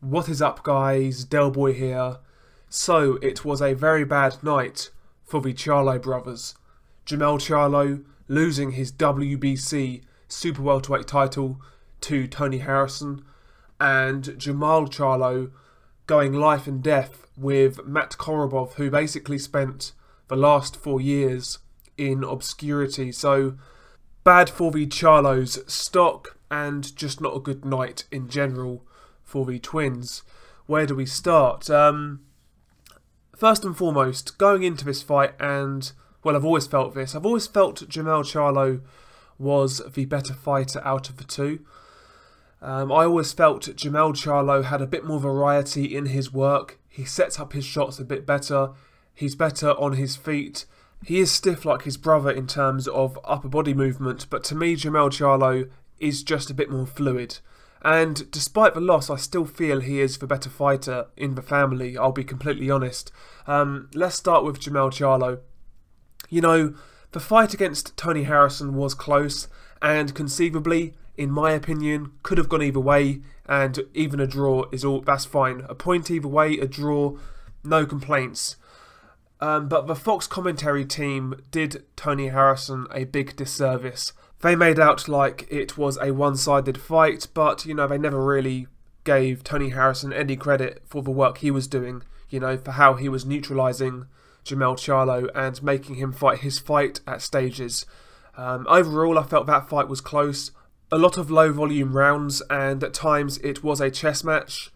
What is up, guys? Delboy here. So, it was a very bad night for the Charlo brothers. Jermell Charlo losing his WBC super welterweight title to Tony Harrison, and Jermall Charlo going life and death with Matt Korobov, who basically spent the last 4 years in obscurity. So, bad for the Charlo's stock and just not a good night in general for the twins. Where do we start? First and foremost, going into this fight, and well, I've always felt this. I've always felt Jermell Charlo was the better fighter out of the two. I always felt Jermell Charlo had a bit more variety in his work. He sets up his shots a bit better. He's better on his feet. He is stiff like his brother in terms of upper body movement, but to me, Jermell Charlo is just a bit more fluid. And despite the loss, I still feel he is the better fighter in the family, I'll be completely honest. Let's start with Jermell Charlo. You know, the fight against Tony Harrison was close, and conceivably, in my opinion, could have gone either way, and even a draw is all, that's fine. A point either way, a draw, no complaints. But the Fox commentary team did Tony Harrison a big disservice. They made out like it was a one-sided fight, but, you know, they never really gave Tony Harrison any credit for the work he was doing, you know, for how he was neutralising Jermell Charlo and making him fight his fight at stages. Overall, I felt that fight was close. A lot of low-volume rounds, and at times it was a chess match.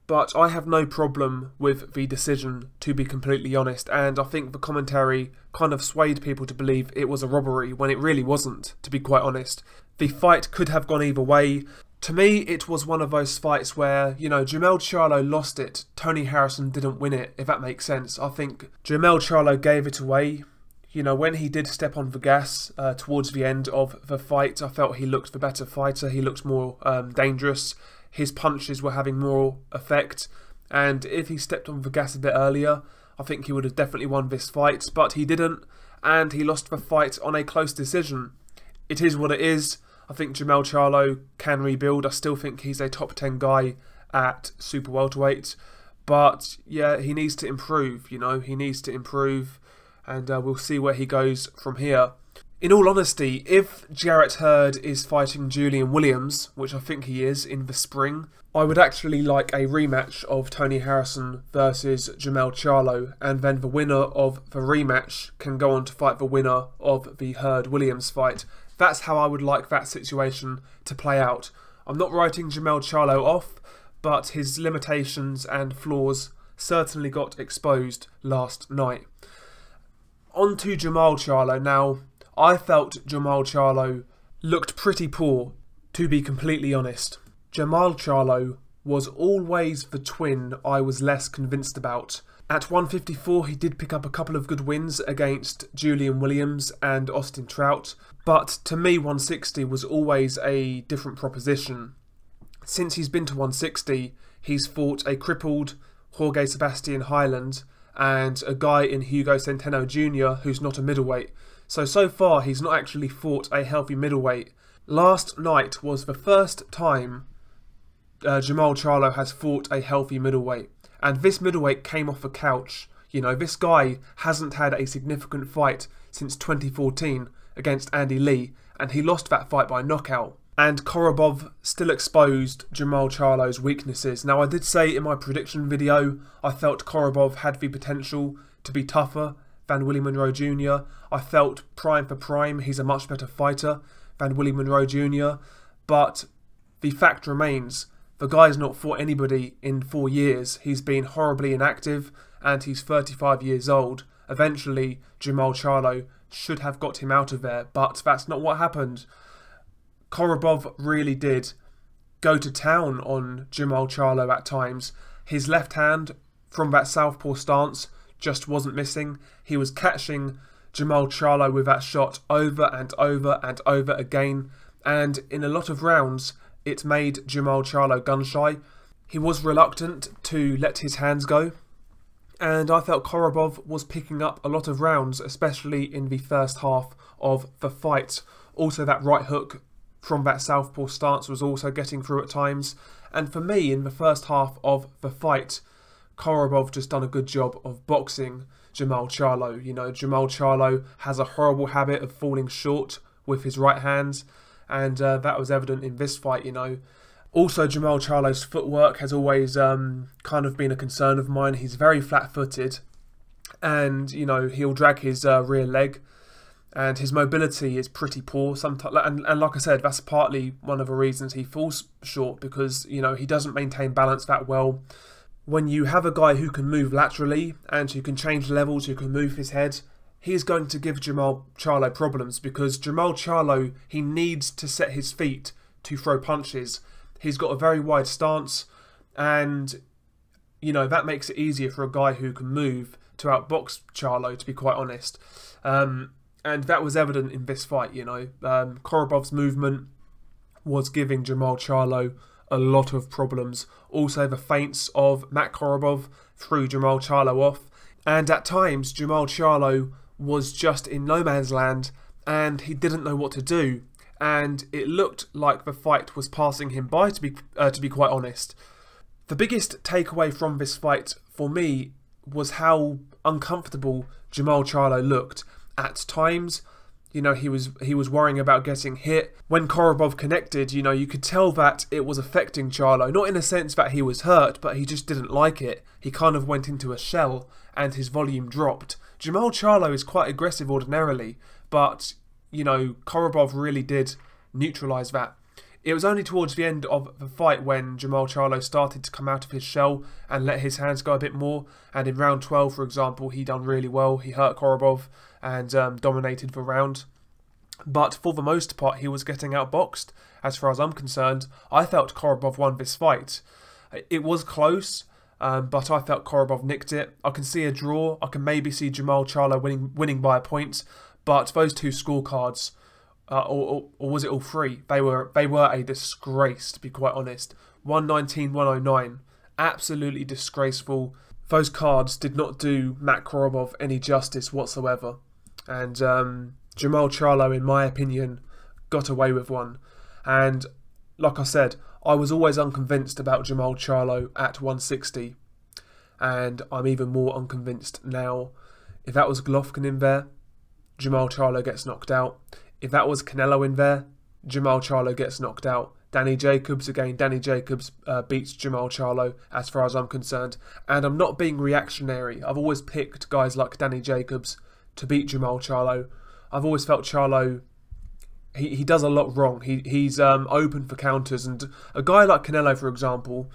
But I have no problem with the decision, to be completely honest, and I think the commentary kind of swayed people to believe it was a robbery when it really wasn't, to be quite honest. The fight could have gone either way. To me, it was one of those fights where, you know, Jermell Charlo lost it, Tony Harrison didn't win it, if that makes sense. I think Jermell Charlo gave it away. You know, when he did step on the gas towards the end of the fight, I felt he looked the better fighter, he looked more dangerous. His punches were having more effect, and if he stepped on the gas a bit earlier, I think he would have definitely won this fight, but he didn't, and he lost the fight on a close decision. It is what it is. I think Jermell Charlo can rebuild. I still think he's a top 10 guy at super welterweight, but yeah, he needs to improve, you know, he needs to improve, and we'll see where he goes from here. In all honesty, if Jarrett Hurd is fighting Julian Williams, which I think he is, in the spring, I would actually like a rematch of Tony Harrison versus Jermell Charlo, and then the winner of the rematch can go on to fight the winner of the Hurd-Williams fight. That's how I would like that situation to play out. I'm not writing Jermell Charlo off, but his limitations and flaws certainly got exposed last night. On to Jermall Charlo now. I felt Jermall Charlo looked pretty poor, to be completely honest. Jermall Charlo was always the twin I was less convinced about. At 154, he did pick up a couple of good wins against Julian Williams and Austin Trout, but to me 160 was always a different proposition. Since he's been to 160, he's fought a crippled Jorge Sebastian Hyland and a guy in Hugo Centeno Jr. who's not a middleweight. So far, he's not actually fought a healthy middleweight. Last night was the first time Jermall Charlo has fought a healthy middleweight. And this middleweight came off the couch. You know, this guy hasn't had a significant fight since 2014 against Andy Lee, and he lost that fight by knockout. And Korobov still exposed Jermall Charlo's weaknesses. Now, I did say in my prediction video, I felt Korobov had the potential to be tougher than Willie Monroe Jr. I felt prime for prime, he's a much better fighter than Willie Monroe Jr. But the fact remains, the guy's not fought anybody in 4 years. He's been horribly inactive, and he's 35 years old. Eventually, Jermall Charlo should have got him out of there, but that's not what happened. Korobov really did go to town on Jermall Charlo at times. His left hand from that southpaw stance just wasn't missing. He was catching Jermall Charlo with that shot over and over and over again, and in a lot of rounds it made Jermall Charlo gun shy. He was reluctant to let his hands go, and I felt Korobov was picking up a lot of rounds, especially in the first half of the fight. Also, that right hook from that southpaw stance was also getting through at times, And for me, in the first half of the fight, Korobov just done a good job of boxing Jermall Charlo. You know, Jermall Charlo has a horrible habit of falling short with his right hands, and that was evident in this fight, you know. Also, Jermall Charlo's footwork has always kind of been a concern of mine. He's very flat-footed, and, you know, he'll drag his rear leg, and his mobility is pretty poor sometimes. And like I said, that's partly one of the reasons he falls short, because, you know, he doesn't maintain balance that well. When you have a guy who can move laterally and who can change levels, who can move his head, he's going to give Jermall Charlo problems, because Jermall Charlo, he needs to set his feet to throw punches. He's got a very wide stance, and, you know, that makes it easier for a guy who can move to outbox Charlo, to be quite honest. And that was evident in this fight, you know. Korobov's movement was giving Jermall Charlo a lot of problems. Also, the feints of Matt Korobov threw Jermall Charlo off. And at times, Jermall Charlo was just in no man's land, and he didn't know what to do. And it looked like the fight was passing him by, to be quite honest. The biggest takeaway from this fight for me was how uncomfortable Jermall Charlo looked. At times, you know, he was worrying about getting hit. When Korobov connected, you know, you could tell that it was affecting Charlo. Not in a sense that he was hurt, but he just didn't like it. He kind of went into a shell and his volume dropped. Jermall Charlo is quite aggressive ordinarily, but, you know, Korobov really did neutralise that. It was only towards the end of the fight when Jermall Charlo started to come out of his shell and let his hands go a bit more. And in round 12, for example, he done really well. He hurt Korobov and dominated the round. But for the most part, he was getting outboxed. As far as I'm concerned, I felt Korobov won this fight. It was close, but I felt Korobov nicked it. I can see a draw. I can maybe see Jermall Charlo winning by a point. But those two scorecards, or was it all three? They were a disgrace, to be quite honest. 119-109, absolutely disgraceful. Those cards did not do Matt Korobov any justice whatsoever. And Jermall Charlo, in my opinion, got away with one. And like I said, I was always unconvinced about Jermall Charlo at 160. And I'm even more unconvinced now. If that was Golovkin in there, Jermall Charlo gets knocked out. If that was Canelo in there, Jermall Charlo gets knocked out. Danny Jacobs, again, Danny Jacobs beats Jermall Charlo as far as I'm concerned. And I'm not being reactionary. I've always picked guys like Danny Jacobs to beat Jermall Charlo. I've always felt Charlo, he does a lot wrong. He's open for counters. And a guy like Canelo, for example,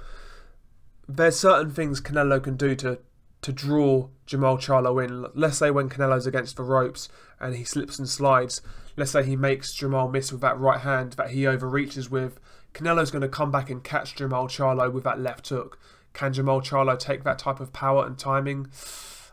there's certain things Canelo can do to draw Jermall Charlo in. Let's say when Canelo's against the ropes and he slips and slides. Let's say he makes Jermall miss with that right hand that he overreaches with. Canelo's going to come back and catch Jermall Charlo with that left hook. Can Jermall Charlo take that type of power and timing?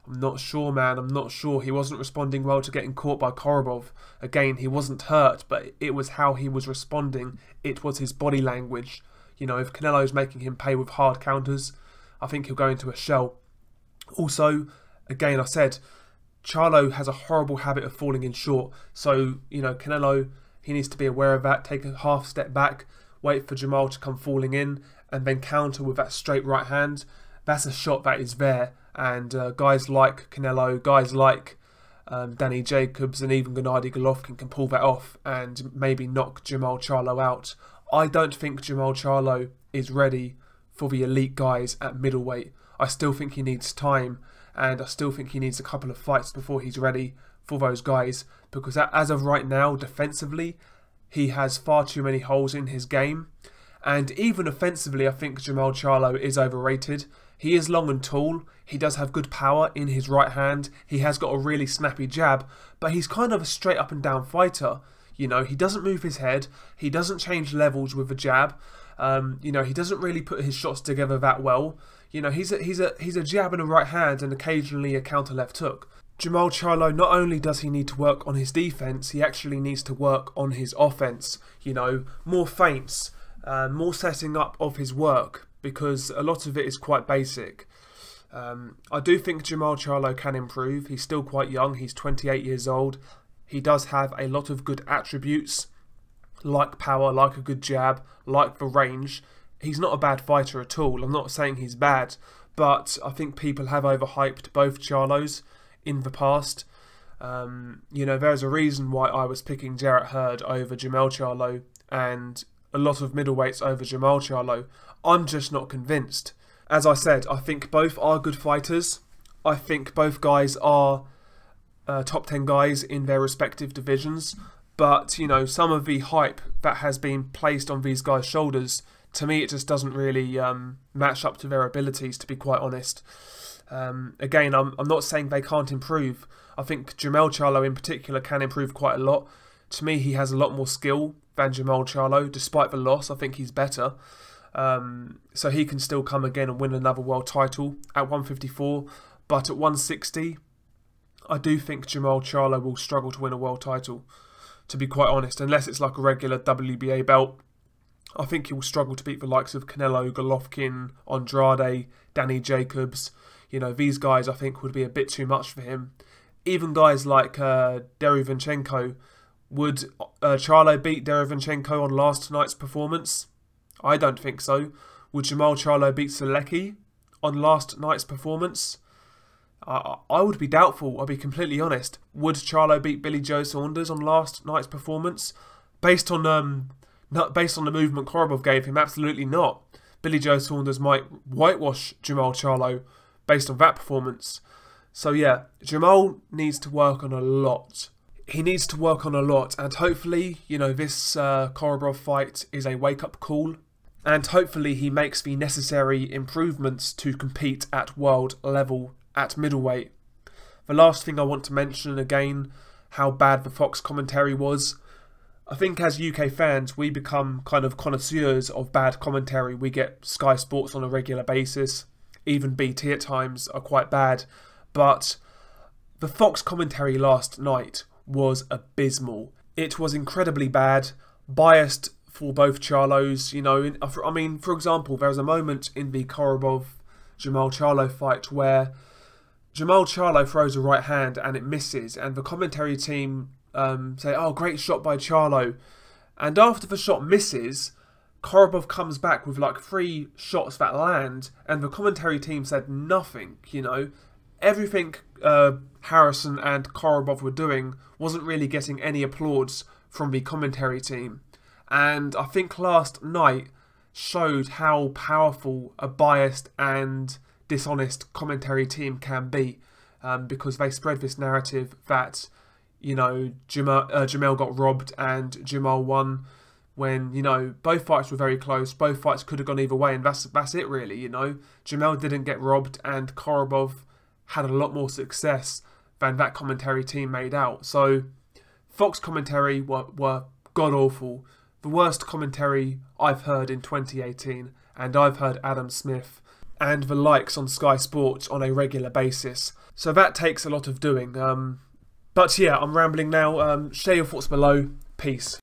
I'm not sure, man. I'm not sure. He wasn't responding well to getting caught by Korobov. Again, he wasn't hurt, but it was how he was responding. It was his body language. You know, if Canelo's making him pay with hard counters, I think he'll go into a shell. Also, again, I said, Charlo has a horrible habit of falling in short. So, you know, Canelo, he needs to be aware of that. Take a half step back, wait for Jermall to come falling in, and then counter with that straight right hand. That's a shot that is there. And guys like Canelo, guys like Danny Jacobs, and even Gennady Golovkin can pull that off and maybe knock Jermall Charlo out. I don't think Jermall Charlo is ready for the elite guys at middleweight. I still think he needs time, and I still think he needs a couple of fights before he's ready for those guys, because as of right now, defensively, he has far too many holes in his game. And even offensively, I think Jermall Charlo is overrated. He is long and tall. He does have good power in his right hand. He has got a really snappy jab, but he's kind of a straight up and down fighter. You know, he doesn't move his head. He doesn't change levels with the jab. You know, he doesn't really put his shots together that well. You know, he's a jab and a right hand and occasionally a counter left hook. Jermall Charlo, not only does he need to work on his defense, he actually needs to work on his offense. You know, more feints, more setting up of his work, because a lot of it is quite basic. I do think Jermall Charlo can improve. He's still quite young. He's 28 years old. He does have a lot of good attributes, like power, like a good jab, like the range. he's not a bad fighter at all. I'm not saying he's bad, but I think people have overhyped both Charlos in the past. You know, there's a reason why I was picking Jarrett Hurd over Jamal Charlo and a lot of middleweights over Jamal Charlo. I'm just not convinced. As I said, I think both are good fighters. I think both guys are top 10 guys in their respective divisions. But, you know, some of the hype that has been placed on these guys' shoulders, to me, it just doesn't really match up to their abilities, to be quite honest. Again, I'm not saying they can't improve. I think Jamal Charlo in particular can improve quite a lot. To me, he has a lot more skill than Jamal Charlo. Despite the loss, I think he's better. So he can still come again and win another world title at 154. But at 160, I do think Jamal Charlo will struggle to win a world title, to be quite honest. Unless it's like a regular WBA belt, I think he will struggle to beat the likes of Canelo, Golovkin, Andrade, Danny Jacobs. You know, these guys I think would be a bit too much for him. Even guys like Derevyanchenko. Would Charlo beat Derevyanchenko on last night's performance? I don't think so. Would Jamal Charlo beat Selecki on last night's performance? I would be doubtful, I'll be completely honest. Would Charlo beat Billy Joe Saunders on last night's performance? Based on the movement Korobov gave him, absolutely not. Billy Joe Saunders might whitewash Jamal Charlo based on that performance. So yeah, Jamal needs to work on a lot. He needs to work on a lot, and hopefully, you know, this Korobov fight is a wake-up call, and hopefully he makes the necessary improvements to compete at world level at middleweight. The last thing I want to mention again, how bad the Fox commentary was. I think as UK fans, we become kind of connoisseurs of bad commentary. We get Sky Sports on a regular basis. Even BT at times are quite bad. But the Fox commentary last night was abysmal. It was incredibly bad, biased for both Charlos. You know, I mean, for example, there was a moment in the Korobov-Jamal Charlo fight where Jamal Charlo throws a right hand and it misses, and the commentary team say, "Oh, great shot by Charlo." And after the shot misses, Korobov comes back with like 3 shots that land, and the commentary team said nothing. You know, everything Harrison and Korobov were doing wasn't really getting any applause from the commentary team. And I think last night showed how powerful a biased and dishonest commentary team can be, because they spread this narrative that, you know, Jamal got robbed and Jamal won, when, you know, both fights were very close. Both fights could have gone either way, and that's it really. You know, Jamal didn't get robbed, and Korobov had a lot more success than that commentary team made out. So Fox commentary were god awful. The worst commentary I've heard in 2018, and I've heard Adam Smith and the likes on Sky Sports on a regular basis. So that takes a lot of doing. But yeah, I'm rambling now. Share your thoughts below. Peace.